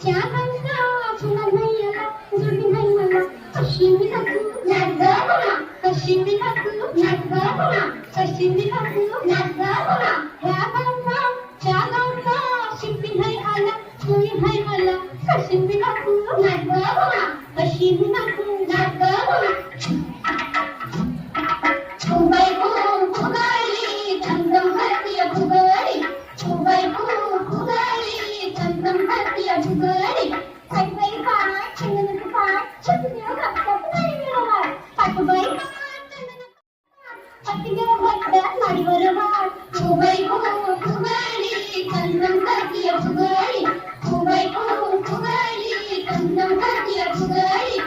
क्या करता पुन्हा नाही आला जोडी नाही मला कशी मी टाकू नागपुरा कशी मी टाकू नागपुरा कशी मी टाकू नागपुरा ह्या गावचा त्या गावचा शिंपी नाही आला जोडी नाही मला कशी मी टाकू नागपुरा कशी मी टाकू नागपुरा मुंबई फुगारी चंदम भारतीय फुगारी मुंबई फुगारी चंदम भारतीय फुगारी साईबाई पाय चंदन पाय चंदन कापतात नाही मिळणार पाठबाई पट्टीवर भटक्यात नाडीवर वाट मुंबई फुगारी चंदम भारतीय फुगारी मुंबई फुगारी चंदम भारतीय फुगारी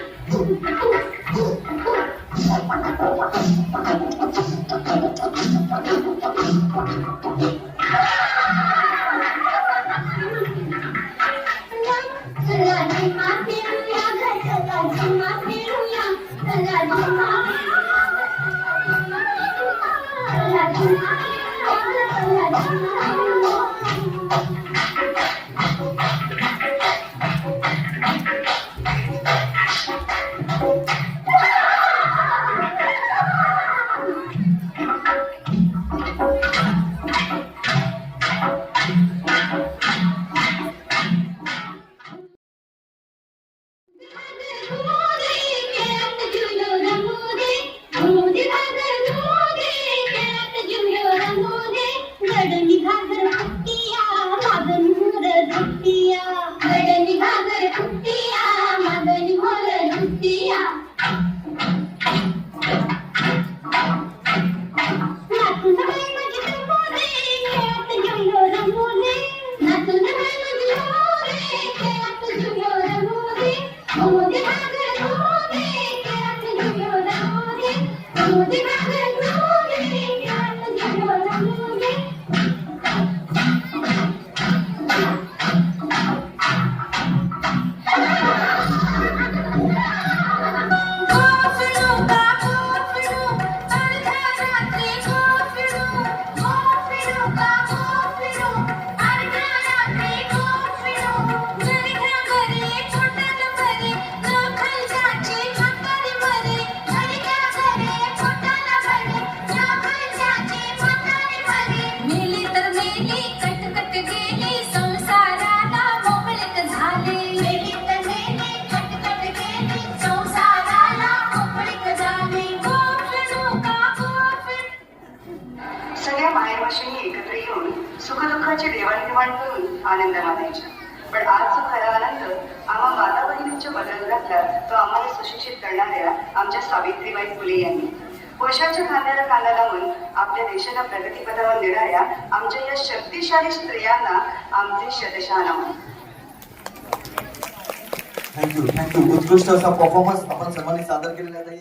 एकत्र येऊन सुखदुःखाची देवाणघेवाण करून आनंद मानायच्या. पण आज जो खरा आनंद आम्हा माता बहिणींच्या बदल घातला तो आम्हाला सुशिक्षित करणाऱ्या आमच्या सावित्रीबाई फुले यांनी. वर्षाच्या खांद्याला खांदा लावून आपल्या देशाला प्रगतीपथावर नेणाऱ्या आमच्या या शक्तिशाली स्त्रियांना आमचे शतशः नमन. थँक्यू. उत्कृष्ट असा परफॉर्मन्स आपण सर्वांनी सादर केलेला आहे.